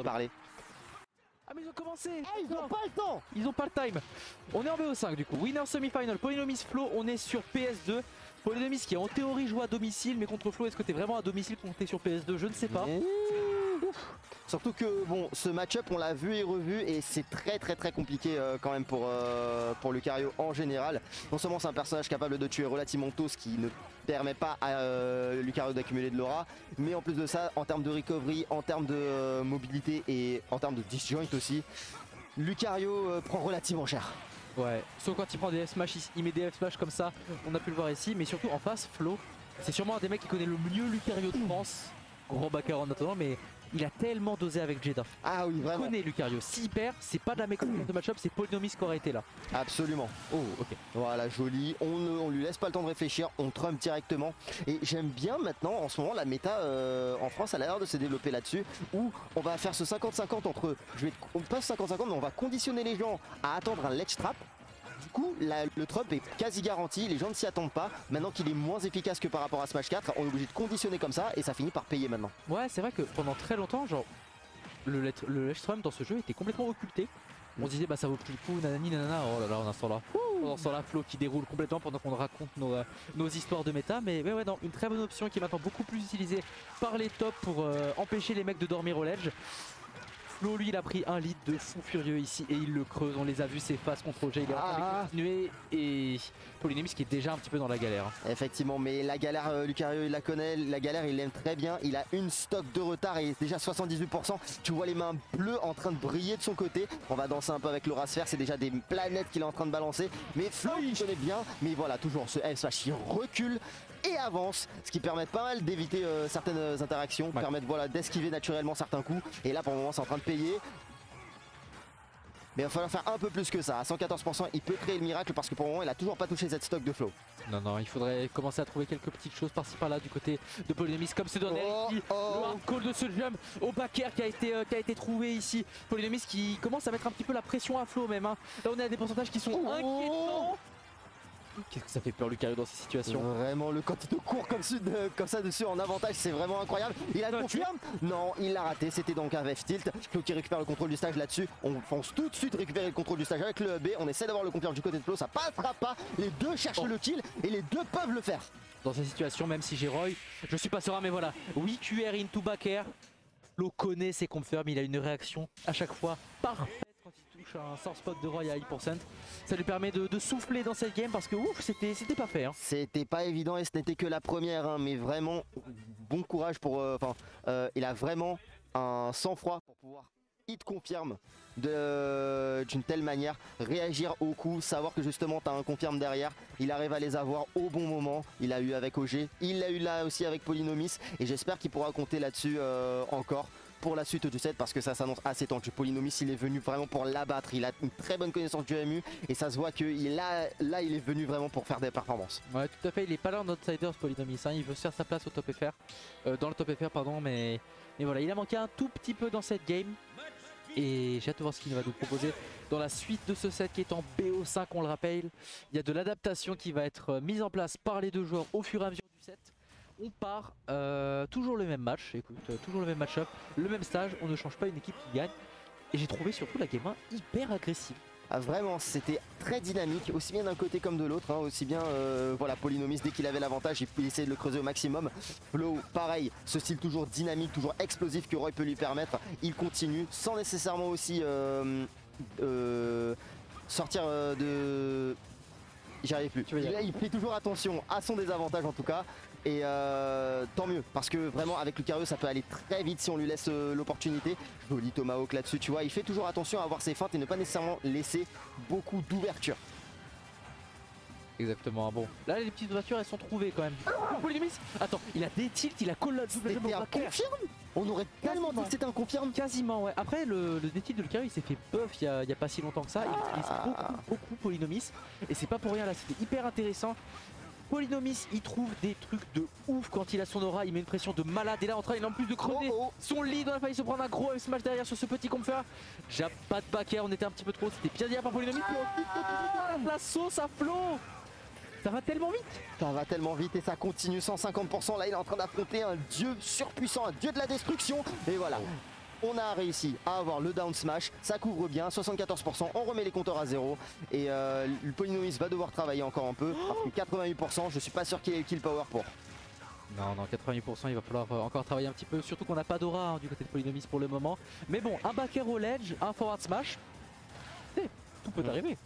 parler. Ah mais ils ont commencé. Ils ont pas le temps. Ils ont pas le time. On est en BO5 du coup. Winner semi-final, Polynomis Flo, on est sur PS2. Polynomis qui en théorie joue à domicile, mais contre Flo, est-ce que t'es vraiment à domicile quand t'es sur PS2? Je ne sais pas. Surtout que bon, ce match-up on l'a vu et revu et c'est très compliqué quand même pour Lucario en général. Non seulement c'est un personnage capable de tuer relativement tôt, ce qui ne permet pas à Lucario d'accumuler de l'aura, mais en plus de ça, en termes de recovery, en termes de mobilité et en termes de disjoint aussi, Lucario prend relativement cher. Ouais, sauf quand il prend des F-smash, il met des F-smash comme ça, on a pu le voir ici, mais surtout en face, Flo, c'est sûrement un des mecs qui connaît le mieux Lucario de France. Gros backer en attendant, mais il a tellement dosé avec Jeddah. Ah oui, vraiment. Il connaît Lucario. S'il perd, c'est pas de la mécanique de match-up, c'est Polynomis qui aurait été là. Absolument. Oh, ok. Voilà, joli. On lui laisse pas le temps de réfléchir, on trump directement. Et j'aime bien maintenant, en ce moment, la méta en France, elle a l'air de se développer là-dessus, où on va faire ce 50-50 entre, on passe 50-50, mais on va conditionner les gens à attendre un ledge trap. Du coup, le trump est quasi garanti, les gens ne s'y attendent pas. Maintenant qu'il est moins efficace que par rapport à Smash 4, on est obligé de conditionner comme ça et ça finit par payer maintenant. Ouais, c'est vrai que pendant très longtemps, genre, le ledge trump dans ce jeu était complètement occulté. On se disait bah ça vaut plus le coup, nanani nanana, oh là là, on a ce temps là. On sent la Flo qui déroule complètement pendant qu'on raconte nos histoires de méta. Mais ouais, non, une très bonne option qui est maintenant beaucoup plus utilisée par les tops pour empêcher les mecs de dormir au ledge. Flo, lui, il a pris un lead de fou furieux ici et il le creuse. On les a vus, ses faces contre J. Il est en train de continuer et Polynomis qui est déjà un petit peu dans la galère. Effectivement, mais la galère, Lucario, il la connaît. La galère, il l'aime très bien. Il a une stock de retard et déjà 78%. Tu vois les mains bleues en train de briller de son côté. On va danser un peu avec l'aura sphère. C'est déjà des planètes qu'il est en train de balancer. Mais Flo, il connaît bien. Mais voilà, toujours ce F-Smash, il recule et avance, ce qui permet pas mal d'éviter certaines interactions, permet voilà, d'esquiver naturellement certains coups. Et là, pour le moment, c'est en train de payer. Mais il va falloir faire un peu plus que ça. À 114%, il peut créer le miracle parce que pour le moment, il a toujours pas touché cette stock de Flo. Non, il faudrait commencer à trouver quelques petites choses par-ci par-là du côté de Polynomis, comme ce dernier le hard call de ce jump au back air qui a été trouvé ici. Polynomis qui commence à mettre un petit peu la pression à Flo même. Hein. Là, on est à des pourcentages qui sont inquiétants. Qu'est-ce que ça fait peur Lucario dans ces situations? Vraiment, quand il te court comme ça dessus en avantage, c'est vraiment incroyable. Il a le confirme. Non, il l'a raté, c'était donc un VF tilt. Flo qui récupère le contrôle du stage là-dessus. On fonce tout de suite récupérer le contrôle du stage avec le B. On essaie d'avoir le confirme du côté de Flo, ça passera pas. Les deux cherchent le kill et les deux peuvent le faire. Dans ces situations, même si j'ai Roy, je suis pas serein, mais voilà. Oui, QR into back air. Flo connaît ses confirmes, il a une réaction à chaque fois parfaite. Quand il touche un soft spot de Roy à 8%, ça lui permet de souffler dans cette game parce que ouf, c'était pas fait. Hein. C'était pas évident et ce n'était que la première, hein, mais vraiment bon courage pour. Il a vraiment un sang-froid pour pouvoir hit confirme d'une telle manière, réagir au coup, savoir que justement tu as un confirme derrière. Il arrive à les avoir au bon moment. Il l'a eu avec OG, il l'a eu là aussi avec Polynomis et j'espère qu'il pourra compter là-dessus encore pour la suite du set parce que ça s'annonce assez tendu. Polynomis, il est venu vraiment pour l'abattre, il a une très bonne connaissance du MU et ça se voit que là il est venu vraiment pour faire des performances. Ouais, tout à fait, il est pas là en outsider ce Polynomis, hein. Il veut se faire sa place au top FR, dans le top FR pardon, mais voilà, il a manqué un tout petit peu dans cette game et j'ai hâte de voir ce qu'il va nous proposer dans la suite de ce set qui est en BO5, on le rappelle. Il y a de l'adaptation qui va être mise en place par les deux joueurs au fur et à mesure du set. On part toujours le même match, écoute, toujours le même match-up, le même stage, on ne change pas une équipe qui gagne. Et j'ai trouvé surtout la game 1 hyper agressive. Ah, vraiment, c'était très dynamique, aussi bien d'un côté comme de l'autre, hein, aussi bien voilà, Polynomis, dès qu'il avait l'avantage, il essayait de le creuser au maximum. Flo, pareil, ce style toujours dynamique, toujours explosif que Roy peut lui permettre, il continue sans nécessairement aussi sortir de... J'y arrive plus. Il fait toujours attention à son désavantage en tout cas. Et tant mieux, parce que vraiment avec Lucario ça peut aller très vite si on lui laisse l'opportunité. Joli Tomahawk là-dessus, tu vois, il fait toujours attention à avoir ses feintes et ne pas nécessairement laisser beaucoup d'ouverture. Exactement, bon. Là les petites ouvertures elles sont trouvées quand même. Polynomis, attends, il a des tilts, il a call double jump au back air. On aurait tellement dit que c'était un confirme. Quasiment, ouais. Après le détilt de Lucario il s'est fait buff il y a pas si longtemps que ça. Il utilise beaucoup Polynomis. Et c'est pas pour rien là, c'était hyper intéressant. Polynomis il trouve des trucs de ouf quand il a son aura, il met une pression de malade et là en train il est en plus de creuser son lead, on a failli se prendre un gros smash derrière sur ce petit confère. J'ai pas de back air, on était un petit peu trop, c'était bien dire par Polynomis. La sauce à Flo. Ça va tellement vite. Ça va tellement vite et ça continue 150%. Là il est en train d'affronter un dieu surpuissant, un dieu de la destruction. Et voilà. On a réussi à avoir le down smash, ça couvre bien, 74%, on remet les compteurs à 0 et le Polynomis va devoir travailler encore un peu, parce que 88%, je suis pas sûr qu'il ait le kill power pour. Non, 88%, il va falloir encore travailler un petit peu, surtout qu'on n'a pas d'aura hein, du côté de Polynomis pour le moment. Mais bon, un backer au ledge, un forward smash, tout peut arriver.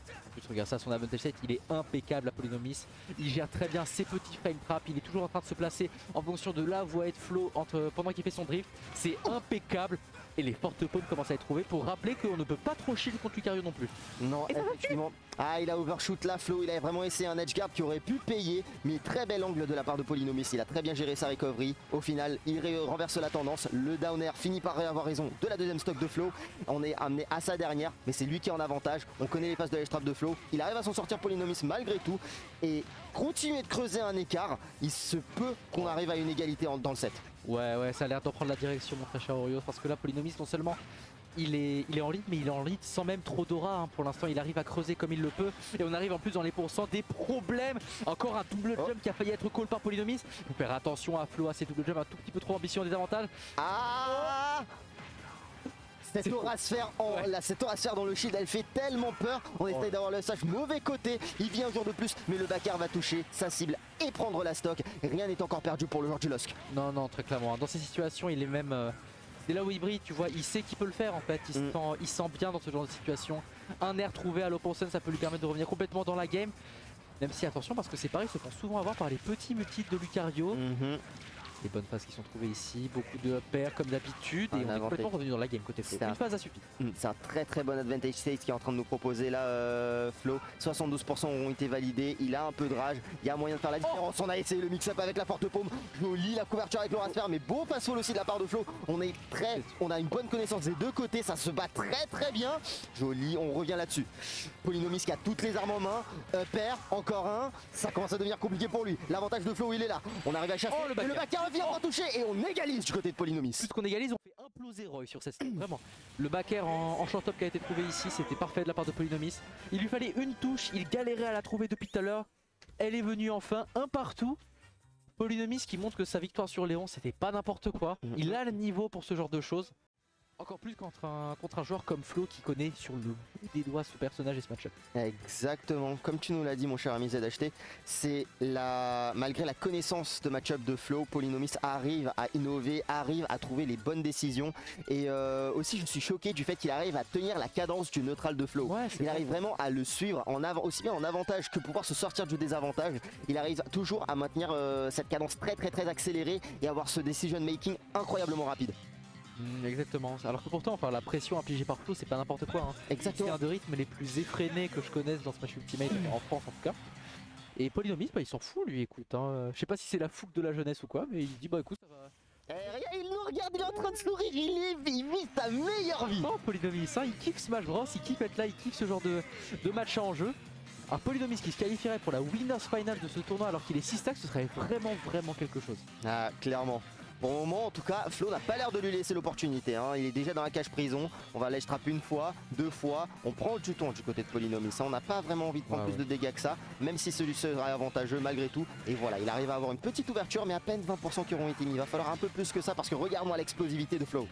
En plus, regarde ça, son advantage state, il est impeccable à Polynomis. Il gère très bien ses petits frame traps, il est toujours en train de se placer en fonction de là où va être Flo pendant qu'il fait son drift. C'est impeccable. Et les fortes paumes commencent à être trouvées pour rappeler qu'on ne peut pas trop shield contre Lucario non plus. Non, effectivement. Ah, il a overshoot là, Flo. Il a vraiment essayé un edge guard qui aurait pu payer. Mais très bel angle de la part de Polynomis. Il a très bien géré sa recovery. Au final, il renverse la tendance. Le down air finit par avoir raison de la deuxième stock de Flo. On est amené à sa dernière. Mais c'est lui qui est en avantage. On connaît les phases de l'edge trap de Flo. Il arrive à s'en sortir Polynomis malgré tout. Et continuer de creuser un écart. Il se peut qu'on arrive à une égalité dans le set. Ouais, ça a l'air d'en prendre la direction, mon très cher Orios. Parce que là, Polynomis, non seulement il est en lead, mais il est en lead sans même trop d'aura hein. Pour l'instant il arrive à creuser comme il le peut. Et on arrive en plus dans les pourcents des problèmes. Encore un double jump qui a failli être call par Polynomis. Il faut faire attention à Flo, à ses double jumps, un tout petit peu trop ambitieux, des avantages. Ah, cette aura sphère dans le shield, elle fait tellement peur. On essaye d'avoir le sage mauvais côté. Il vient un jour de plus, mais le backer va toucher sa cible et prendre la stock. Rien n'est encore perdu pour le joueur du LOSC. Non, très clairement. Dans ces situations, il est même... C'est là où il brille, tu vois, il sait qu'il peut le faire en fait, il sent bien dans ce genre de situation. Un air trouvé à l'opposé, ça peut lui permettre de revenir complètement dans la game. Même si attention parce que c'est pareil, ils se font souvent avoir par les petits multis de Lucario. Les bonnes phases qui sont trouvées ici, beaucoup de pairs comme d'habitude et on est complètement revenu dans la game côté Flo. Une phase a suffi. C'est un très bon advantage state qui est en train de nous proposer là Flo. 72% auront été validés, il a un peu de rage, il y a moyen de faire la différence. On a essayé le mix-up avec la forte paume, joli la couverture avec l'aura sphère, mais beau pass fall aussi de la part de Flo. On a une bonne connaissance des deux côtés, ça se bat très bien. Joli, on revient là-dessus. Polynomis qui a toutes les armes en main, pair, encore un, ça commence à devenir compliqué pour lui. L'avantage de Flo, il est là. On arrive à chasser, le backer vient en toucher et on égalise du côté de Polynomis. Plus qu'on égalise, on fait imploser Roy sur cette stage, vraiment. Le backer en short top qui a été trouvé ici, c'était parfait de la part de Polynomis. Il lui fallait une touche, il galérait à la trouver depuis tout à l'heure. Elle est venue enfin, un partout. Polynomis qui montre que sa victoire sur Léon, c'était pas n'importe quoi. Il a le niveau pour ce genre de choses. Encore plus contre un joueur comme Flo qui connaît sur le bout des doigts ce personnage et ce match-up. Exactement, comme tu nous l'as dit mon cher ami ZHT, c'est malgré la connaissance de match-up de Flo, Polynomis arrive à innover, arrive à trouver les bonnes décisions. Et aussi je suis choqué du fait qu'il arrive à tenir la cadence du neutral de Flo. Ouais, il arrive vraiment à le suivre aussi bien en avantage que pouvoir se sortir du désavantage. Il arrive toujours à maintenir cette cadence très accélérée et avoir ce decision making incroyablement rapide. Exactement, alors que pourtant enfin, la pression infligée par Flo c'est pas n'importe quoi hein. Exactement. C'est un de rythmes les plus effrénés que je connaisse dans Smash Ultimate en France en tout cas. Et Polynomis bah, il s'en fout lui, écoute hein. Je sais pas si c'est la fougue de la jeunesse ou quoi, mais il dit bah écoute ça va. Il nous regarde, il est en train de sourire, il vit sa meilleure vie. Oh Polynomis hein, il kiffe Smash Bros, il kiffe être là, il kiffe ce genre de match en jeu. Un Polynomis qui se qualifierait pour la Winners Final de ce tournoi alors qu'il est 6 stacks, ce serait vraiment quelque chose. Ah clairement. Pour le moment en tout cas Flo n'a pas l'air de lui laisser l'opportunité hein. Il est déjà dans la cage prison. On va ledge trap une fois, deux fois. On prend le jeton du côté de Polynomis. On n'a pas vraiment envie de prendre plus de dégâts que ça. Même si celui serait avantageux malgré tout. Et voilà, il arrive à avoir une petite ouverture mais à peine 20% qui auront été mis. Il va falloir un peu plus que ça parce que regarde-moi l'explosivité de Flo.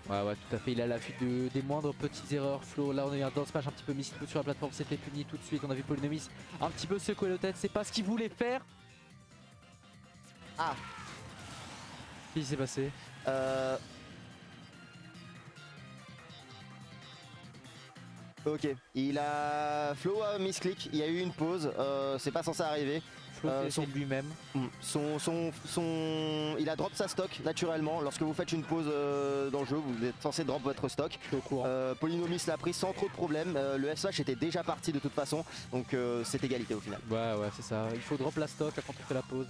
Ouais tout à fait, il a l'affût des moindres petites erreurs Flo. Là on a eu un down smash un petit peu mis sur la plateforme, c'était puni tout de suite. On a vu Polynomis un petit peu secouer la tête, c'est pas ce qu'il voulait faire. Ah, qu'est-ce qui s'est passé? Ok, Flo a misclick, il y a eu une pause, c'est pas censé arriver. Flo lui-même. Il a drop sa stock naturellement. Lorsque vous faites une pause dans le jeu, vous êtes censé drop votre stock. Polynomis l'a pris sans trop de problème. Le F-Smash était déjà parti de toute façon, donc c'est égalité au final. Ouais c'est ça, il faut drop la stock quand on fait la pause.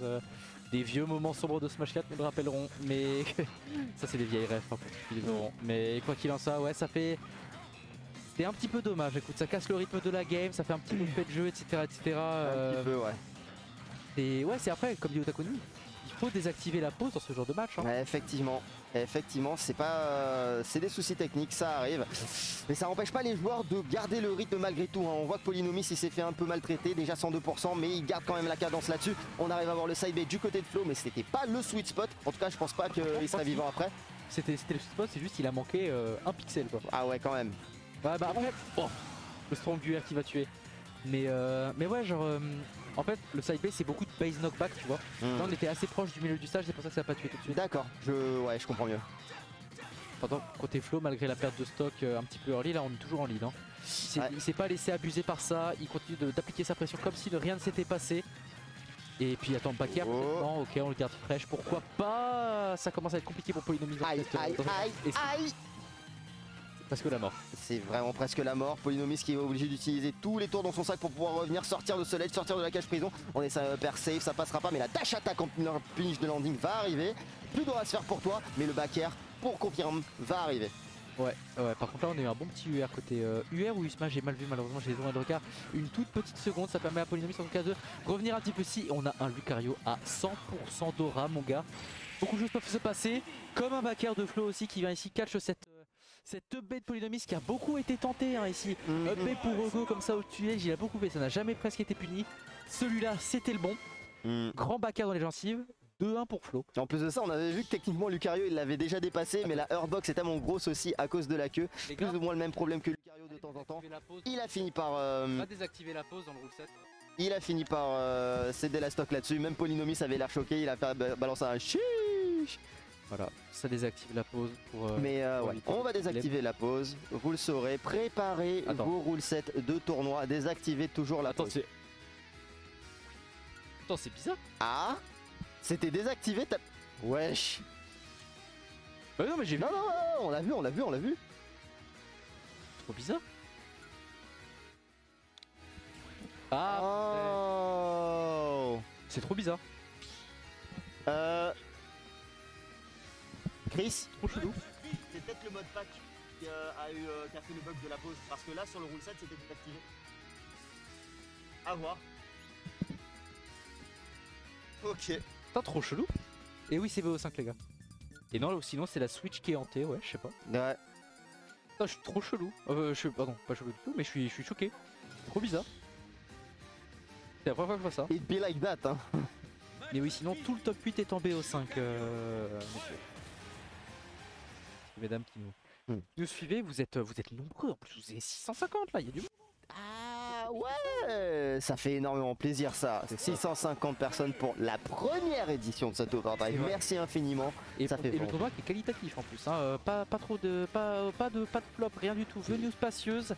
Des vieux moments sombres de Smash 4 nous le rappelleront, mais ça c'est des vieilles refs hein, pour qu'ils verront. Mais quoi qu'il en soit, ouais ça fait... C'est un petit peu dommage, écoute, ça casse le rythme de la game, ça fait un petit peu de jeu, etc. Un petit peu, ouais. Et ouais, c'est après, comme dit Otakuni, il faut désactiver la pause dans ce genre de match. Hein. Ouais, effectivement, c'est des soucis techniques, ça arrive. Mais ça n'empêche pas les joueurs de garder le rythme malgré tout. Hein. On voit que Polynomis il s'est fait un peu maltraiter, déjà 102%, mais il garde quand même la cadence là-dessus. On arrive à voir le side bait du côté de Flo, mais c'était pas le sweet spot. En tout cas, je pense pas qu'il serait vivant après. C'était le spot, c'est juste il a manqué un pixel quoi. Ah ouais, quand même. Ouais bah ouais. Oh, le strong UR qui va tuer. Mais ouais genre en fait le side B c'est beaucoup de base knockback tu vois. Là on était assez proche du milieu du stage, c'est pour ça que ça n'a pas tué tout de suite. D'accord, ouais, je comprends mieux. Pendant côté Flo, malgré la perte de stock un petit peu early, là on est toujours en lead. Hein. Il s'est pas laissé abuser par ça, il continue d'appliquer sa pression comme si rien ne s'était passé. Et puis attends, backer, non, ok, on le garde fraîche, pourquoi pas. Ça commence à être compliqué pour Polynomie. Aïe. Parce que la mort. C'est vraiment presque la mort. Polynomis qui est obligé d'utiliser tous les tours dans son sac pour pouvoir revenir, sortir de ce ledge, sortir de la cage prison. On est per safe, ça passera pas, mais la dash attaque en punish de landing va arriver. Plus d'or à se faire pour toi, mais le back air pour confirm va arriver. Ouais, par contre là on a eu un bon petit UR côté UR ou Usma, j'ai mal vu malheureusement, j'ai les oreilles de regard. Une toute petite seconde, ça permet à Polynomis en tout cas de revenir un petit peu si on a un Lucario à 100% d'aura mon gars. Beaucoup de choses peuvent se passer, comme un backer de Flo aussi qui vient ici catch cette up B de Polynomis qui a beaucoup été tenté hein, ici. Up B pour Rego comme ça au-dessus, il a beaucoup fait, ça n'a jamais presque été puni. Celui-là c'était le bon. Grand backer dans les gencives. 2-1 pour Flo. En plus de ça, on avait vu que techniquement Lucario il l'avait déjà dépassé, mais la Hurtbox est tellement grosse aussi à cause de la queue. Plus ou moins le même problème que Lucario de temps en temps. Il a fini par. On va désactiver la pause dans le rule set. Il a fini par céder la stock là-dessus. Même Polynomis avait l'air choqué, il a fait balancer un chiche. Voilà, ça désactive la pause pour. Mais ouais, on va désactiver la pause. Vous le saurez, préparez vos rule sets de tournoi, désactivez toujours la pause. Attends, c'est bizarre. Ah, c'était désactivé ta... Wesh. Bah non mais j'ai vu. Non, on l'a vu. Trop bizarre. Ah oh. C'est trop bizarre. Chris, trop chelou. C'est peut-être le mode pack qui a fait le bug de la pause. Parce que là sur le rule set c'était désactivé. À voir. Ok. Putain, trop chelou. Et oui, c'est VO5 les gars. Et non, sinon c'est la Switch qui est hantée, ouais, je sais pas. Ouais. Putain, je suis trop chelou. Pardon, pas chelou du tout, mais je suis choqué. Trop bizarre. C'est la première fois que je vois ça. It be like that, hein. Mais oui, sinon tout le top 8 est en BO5. Messieurs. Mesdames qui nous suivez, vous êtes nombreux. En plus, vous êtes 650 là, il y a du monde. Ah ouais, ça fait énormément plaisir ça. 650 personnes pour la première édition de cette overdrive. Merci infiniment. Et, ça fait le tournoi qui est qualitatif en plus. Hein. Pas de flop, rien du tout. Venue spacieuse.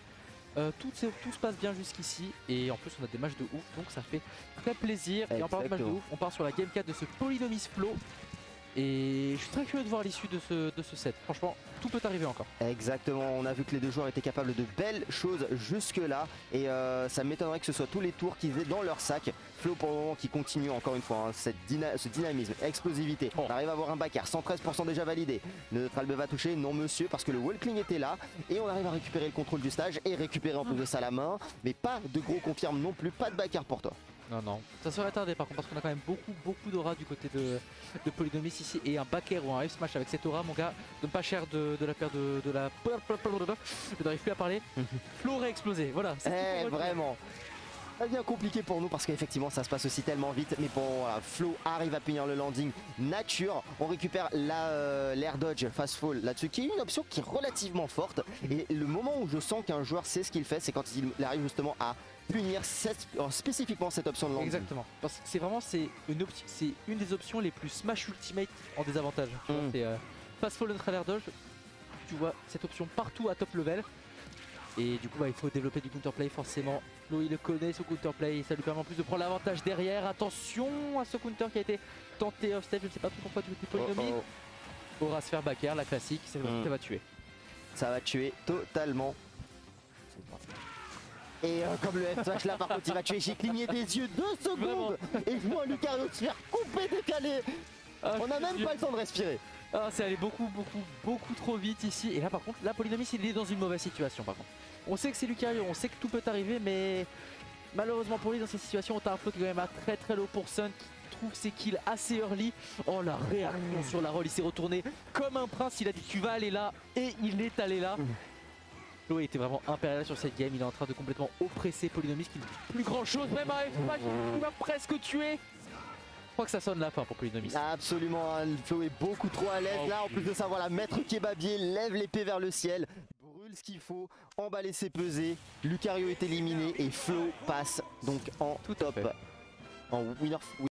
Tout se passe bien jusqu'ici. Et en plus on a des matchs de ouf. Donc ça fait très plaisir. Et en parlant de matchs de ouf, on part sur la game 4 de ce Polynomis Flo. Et je suis très curieux de voir l'issue de ce set. Franchement, tout peut arriver encore. Exactement, on a vu que les deux joueurs étaient capables de belles choses jusque là. Et ça m'étonnerait que ce soit tous les tours qu'ils aient dans leur sac. Flo pour le moment qui continue encore une fois, hein, ce dynamisme, explosivité. On arrive à avoir un backer, 113% déjà validé. Le neutral B va toucher, non monsieur, parce que le walkling était là. Et on arrive à récupérer le contrôle du stage et récupérer en plus de ça la main. Mais pas de gros confirme non plus, pas de backer pour toi. Non, ça serait tardé par contre parce qu'on a quand même beaucoup d'aura du côté de Polynomis ici et un backer ou un F smash avec cette aura mon gars, donne pas cher de la paire de la... Je n'arrive plus à parler. Flo aurait explosé, voilà. Vraiment. Ça devient compliqué pour nous parce qu'effectivement ça se passe aussi tellement vite. Mais bon voilà, Flo arrive à punir le landing nature. On récupère l'air dodge fast fall là-dessus qui est une option qui est relativement forte. Et le moment où je sens qu'un joueur sait ce qu'il fait, c'est quand il arrive justement à punir spécifiquement cette option de landing. Exactement. Parce que c'est vraiment une des options les plus smash ultimate en désavantage. C'est fast fall neutral air dodge. Tu vois cette option partout à top level. Et du coup il faut développer du counterplay forcément. Flo il le connaît ce counterplay, ça lui permet en plus de prendre l'avantage derrière. Attention à ce counter qui a été tenté off stage, je ne sais pas trop pourquoi du côté Polynomis. Aura se faire backer, la classique, ça va tuer. Ça va tuer totalement. Et comme le F-Smash là par contre il va tuer, j'ai cligné des yeux 2 secondes et je vois Lucario se faire couper, décaler. On n'a même pas le temps de respirer. Ah, c'est allé beaucoup trop vite ici. Et là par contre, là Polynomis il est dans une mauvaise situation par contre. On sait que c'est Lucario, on sait que tout peut arriver, mais malheureusement pour lui dans cette situation, on a un Flo qui est quand même à très low pour Sun qui trouve ses kills assez early. Oh la réaction sur la roll, il s'est retourné comme un prince, il a dit tu vas aller là et il est allé là. Flo était vraiment impérial sur cette game, il est en train de complètement oppresser Polynomis qui ne fait plus grand chose, même un F-Smash qui va presque tuer. crois que ça sonne la fin pour Polynomis. Absolument, hein, Flo est beaucoup trop à l'aise. Là, en plus de ça, voilà, Maître Kebabier lève l'épée vers le ciel, brûle ce qu'il faut, emballer ses pesées. Lucario est éliminé et Flo passe donc en Tout à top. fait. En winner.